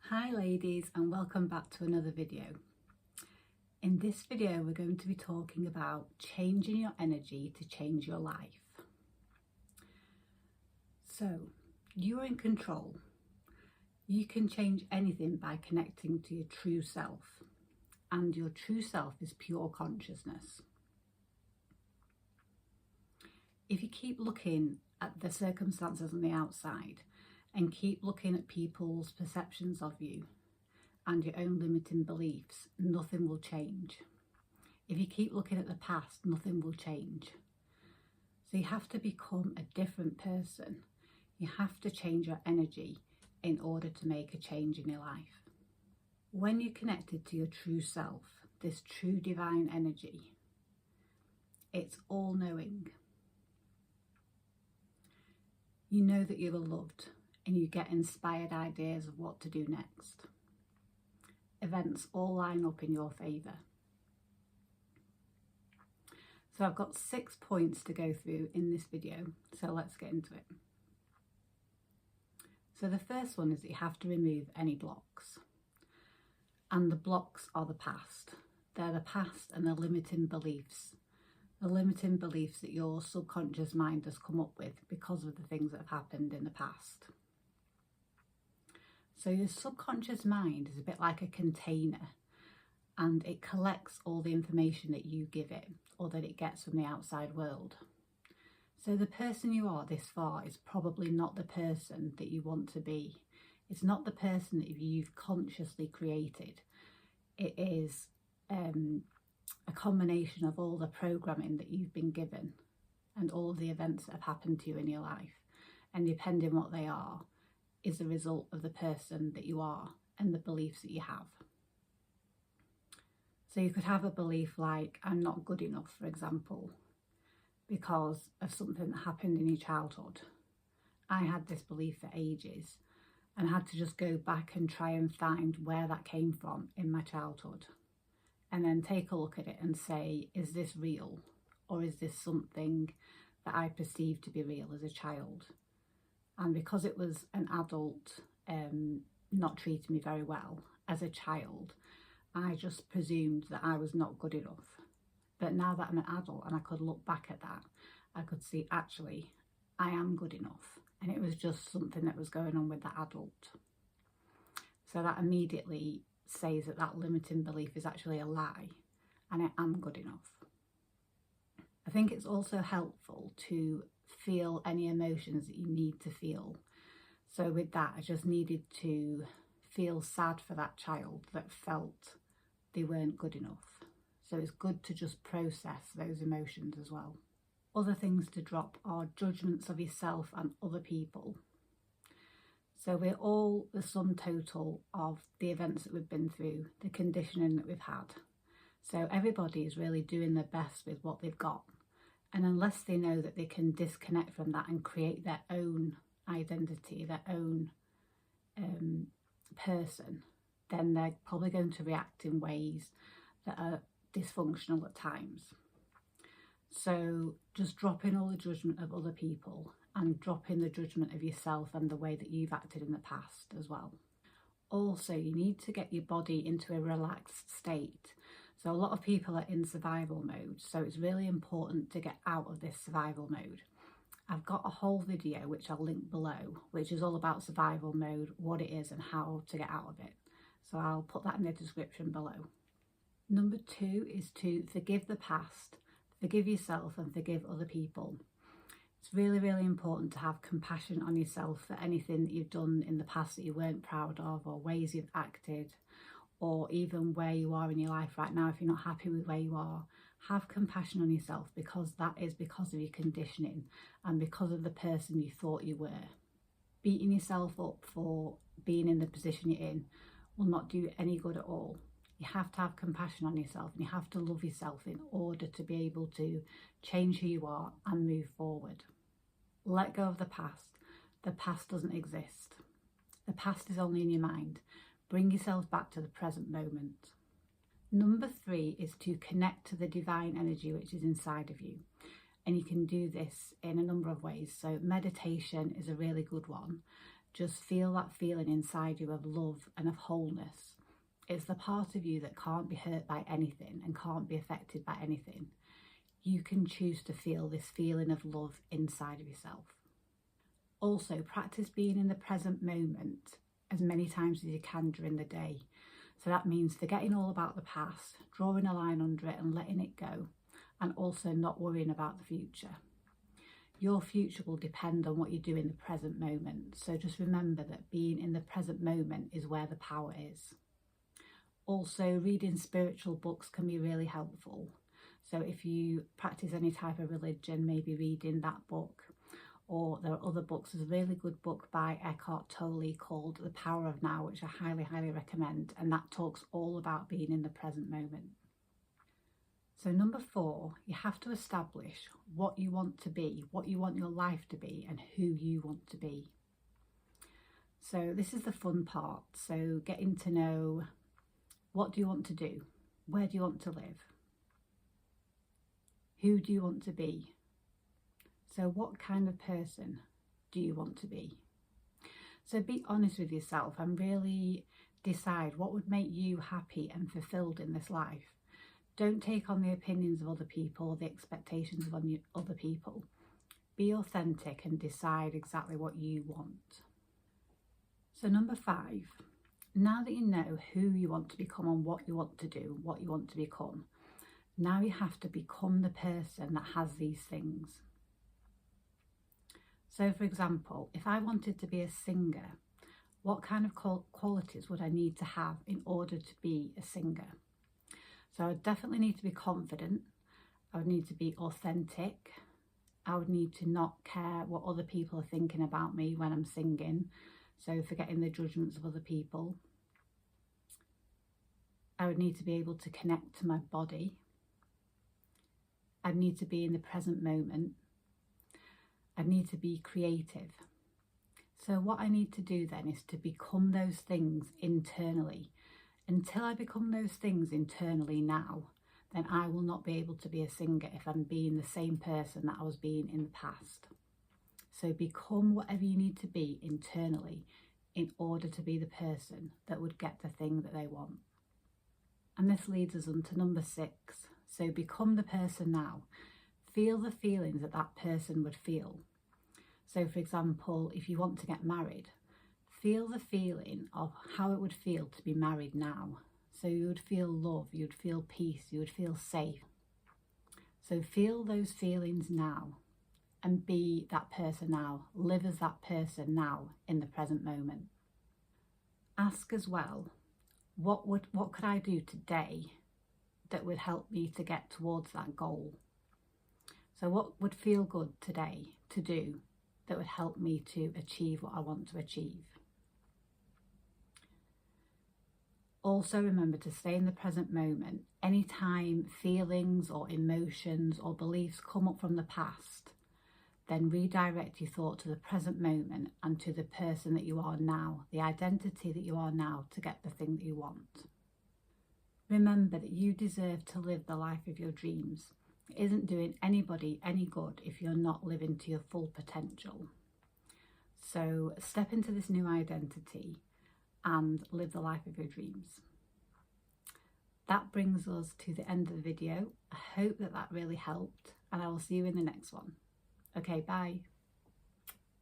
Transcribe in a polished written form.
Hi ladies, and welcome back to another video. In this video we're going to be talking about changing your energy to change your life. So you're in control. You can change anything by connecting to your true self, and your true self is pure consciousness. If you keep looking at the circumstances on the outside and keep looking at people's perceptions of you and your own limiting beliefs, nothing will change. If you keep looking at the past, nothing will change. So you have to become a different person. You have to change your energy in order to make a change in your life. When you're connected to your true self, this true divine energy, it's all-knowing. You know that you're loved, and you get inspired ideas of what to do next. Events all line up in your favour. So I've got 6 points to go through in this video, so let's get into it. So the first one is that you have to remove any blocks. And the blocks are the past. They're the past and the limiting beliefs. The limiting beliefs that your subconscious mind has come up with because of the things that have happened in the past. So your subconscious mind is a bit like a container, and it collects all the information that you give it or that it gets from the outside world. So the person you are this far is probably not the person that you want to be. It's not the person that you've consciously created. It is a combination of all the programming that you've been given and all of the events that have happened to you in your life, and depending what they are is the result of the person that you are and the beliefs that you have. So you could have a belief like, I'm not good enough, for example, because of something that happened in your childhood. I had this belief for ages and had to just go back and try and find where that came from in my childhood, and then take a look at it and say, is this real, or is this something that I perceived to be real as a child? And because it was an adult not treating me very well as a child, I just presumed that I was not good enough. But now that I'm an adult and I could look back at that, I could see actually I am good enough, and it was just something that was going on with that adult. So that immediately says that that limiting belief is actually a lie, and I am good enough. I think it's also helpful to feel any emotions that you need to feel. So with that, I just needed to feel sad for that child that felt they weren't good enough. So it's good to just process those emotions as well. Other things to drop are judgments of yourself and other people. So we're all the sum total of the events that we've been through, the conditioning that we've had. So everybody is really doing their best with what they've got. And unless they know that they can disconnect from that and create their own identity, their own person, then they're probably going to react in ways that are dysfunctional at times. So just dropping all the judgment of other people and dropping the judgment of yourself and the way that you've acted in the past as well. Also, you need to get your body into a relaxed state. So a lot of people are in survival mode, so it's really important to get out of this survival mode. I've got a whole video which I'll link below, which is all about survival mode, what it is and how to get out of it. So I'll put that in the description below. Number 2 is to forgive the past, forgive yourself and forgive other people. It's really, really important to have compassion on yourself for anything that you've done in the past that you weren't proud of, or ways you've acted, or even where you are in your life right now. If you're not happy with where you are, have compassion on yourself, because that is because of your conditioning and because of the person you thought you were. Beating yourself up for being in the position you're in will not do any good at all. You have to have compassion on yourself, and you have to love yourself in order to be able to change who you are and move forward. Let go of the past. The past doesn't exist. The past is only in your mind. Bring yourself back to the present moment. Number 3 is to connect to the divine energy which is inside of you. And you can do this in a number of ways. So meditation is a really good one. just feel that feeling inside you of love and of wholeness. It's the part of you that can't be hurt by anything and can't be affected by anything. You can choose to feel this feeling of love inside of yourself. Also, practice being in the present moment as many times as you can during the day. So that means forgetting all about the past, drawing a line under it and letting it go, and also not worrying about the future. Your future will depend on what you do in the present moment. So just remember that being in the present moment is where the power is. Also, reading spiritual books can be really helpful. So if you practice any type of religion, maybe reading that book, or there are other books. There's a really good book by Eckhart Tolle called The Power of Now, which I highly, highly recommend. And that talks all about being in the present moment. So number 4, you have to establish what you want to be, what you want your life to be, and who you want to be. So this is the fun part. So getting to know, what do you want to do? Where do you want to live? Who do you want to be? So what kind of person do you want to be? So be honest with yourself and really decide what would make you happy and fulfilled in this life. Don't take on the opinions of other people or the expectations of other people. Be authentic and decide exactly what you want. So number 5, now that you know who you want to become and what you want to do, what you want to become, now you have to become the person that has these things. So for example, if I wanted to be a singer, what kind of qualities would I need to have in order to be a singer? So I would definitely need to be confident. I would need to be authentic. I would need to not care what other people are thinking about me when I'm singing. So forgetting the judgments of other people. I would need to be able to connect to my body. I'd need to be in the present moment. I need to be creative. So what I need to do then is to become those things internally. Until I become those things internally now, then I will not be able to be a singer if I'm being the same person that I was being in the past. So become whatever you need to be internally in order to be the person that would get the thing that they want. And this leads us on to number 6. So become the person now. Feel the feelings that that person would feel. So for example, if you want to get married, feel the feeling of how it would feel to be married now. So you would feel love, you would feel peace, you would feel safe. So feel those feelings now and be that person now. Live as that person now in the present moment. Ask as well, what could I do today that would help me to get towards that goal? So what would feel good today to do that would help me to achieve what I want to achieve? Also remember to stay in the present moment. Anytime feelings or emotions or beliefs come up from the past, then redirect your thought to the present moment and to the person that you are now, the identity that you are now, to get the thing that you want. Remember that you deserve to live the life of your dreams. It isn't doing anybody any good if you're not living to your full potential. So step into this new identity and live the life of your dreams. That brings us to the end of the video. I hope that really helped, and I will see you in the next one. Okay, bye.